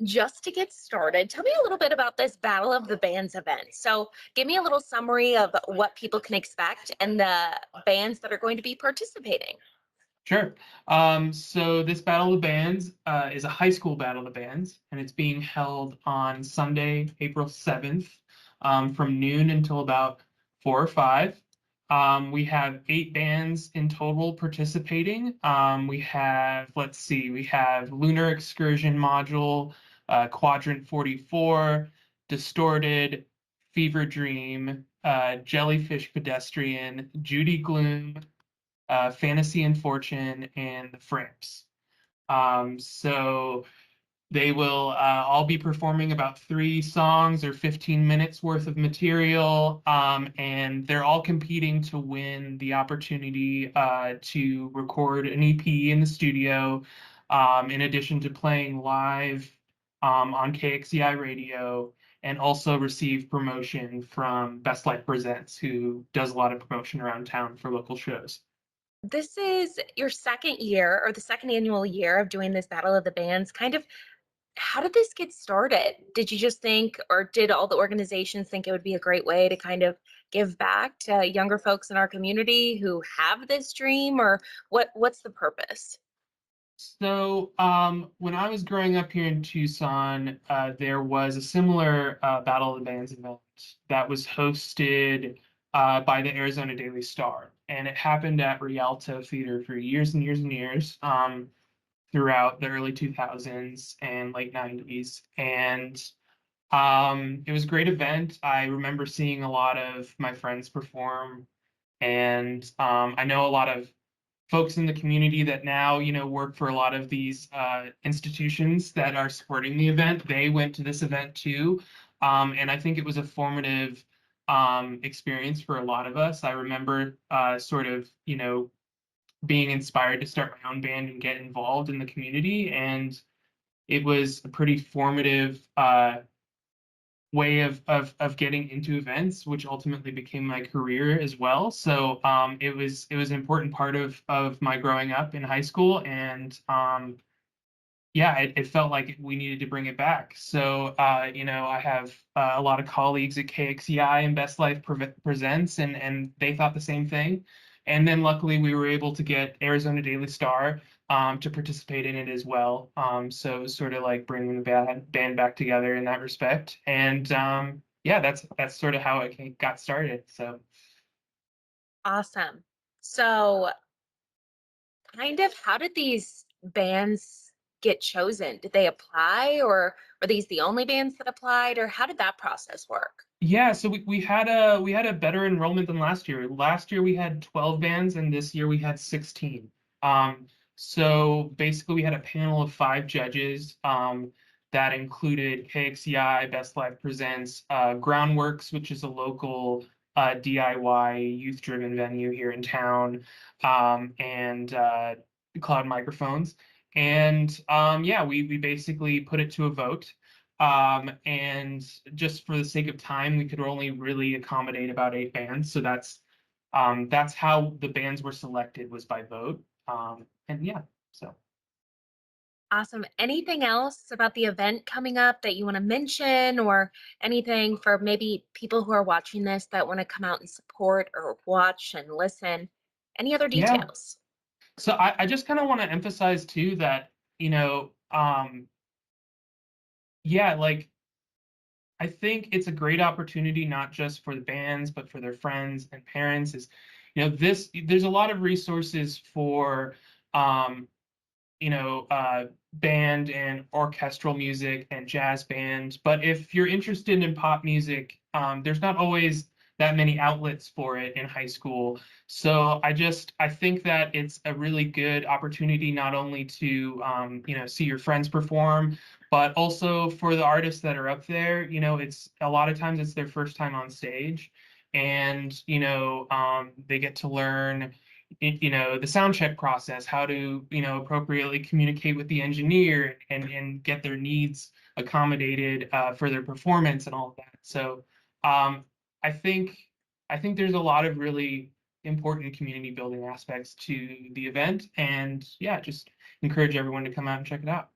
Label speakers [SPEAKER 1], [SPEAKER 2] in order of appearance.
[SPEAKER 1] Just to get started, tell me a little bit about this Battle of the Bands event. So, give me a little summary of what people can expect and the bands that are going to be participating.
[SPEAKER 2] Sure. So this Battle of the Bands is a high school Battle of the Bands, and it's being held on Sunday, April 7th, from noon until about 4 or 5. We have 8 bands in total participating. Let's see, we have Lunar Excursion Module, Quadrant 44, Distorted, Fever Dream, Jellyfish Pedestrian, Judy Gloom, Fantasy and Fortune, and the Framps. So they will all be performing about 3 songs or 15 minutes worth of material, and they're all competing to win the opportunity to record an EP in the studio, in addition to playing live on KXCI radio, and also receive promotion from Best Life Presents, who does a lot of promotion around town for local shows.
[SPEAKER 1] This is your second year or the second annual year of doing this Battle of the Bands. Kind of, how did this get started? Did you just think, or did all the organizations think it would be a great way to kind of give back to younger folks in our community who have this dream, or what's the purpose?
[SPEAKER 2] So, when I was growing up here in Tucson, there was a similar Battle of the Bands event that was hosted by the Arizona Daily Star, and it happened at Rialto Theater for years and years and years, throughout the early 2000s and late 90s. And it was a great event. I remember seeing a lot of my friends perform, and I know a lot of folks in the community that now, work for a lot of these institutions that are supporting the event. They went to this event too. And I think it was a formative experience for a lot of us. I remember sort of, being inspired to start my own band and get involved in the community. And it was a pretty formative way of getting into events, which ultimately became my career as well. So it was an important part of my growing up in high school, and yeah, it felt like we needed to bring it back. So I have a lot of colleagues at KXCI and Best Life Presents, and they thought the same thing. And then luckily we were able to get Arizona Daily Star to participate in it as well. So it was sort of like bringing the band back together in that respect. And yeah, that's sort of how it got started. So
[SPEAKER 1] Awesome. So, kind of, how did these bands get chosen? Did they apply, or were these the only bands that applied, or how did that process work?
[SPEAKER 2] yeah, so we had a better enrollment than last year. Last year we had 12 bands, and this year we had 16. So basically we had a panel of 5 judges that included KXCI, Best Life Presents, Groundworks, which is a local DIY youth-driven venue here in town, and Cloud Microphones. And yeah, we basically put it to a vote. And just for the sake of time, we could only really accommodate about 8 bands. So that's how the bands were selected, was by vote. And yeah, so.
[SPEAKER 1] Awesome. Anything else about the event coming up that you want to mention, or anything for maybe people who are watching this that want to come out and support or watch and listen? Any other
[SPEAKER 2] Yeah.
[SPEAKER 1] details?
[SPEAKER 2] So I just kind of want to emphasize too that, yeah, like I think it's a great opportunity not just for the bands, but for their friends and parents. There's a lot of resources for um, band and orchestral music and jazz band. But if you're interested in pop music, there's not always that many outlets for it in high school. So I think that it's a really good opportunity not only to see your friends perform, but also for the artists that are up there. It's a lot of times it's their first time on stage, and they get to learn the sound check process, how to appropriately communicate with the engineer and get their needs accommodated for their performance and all of that. So um, I think I think there's a lot of really important community building aspects to the event, and yeah, just encourage everyone to come out and check it out.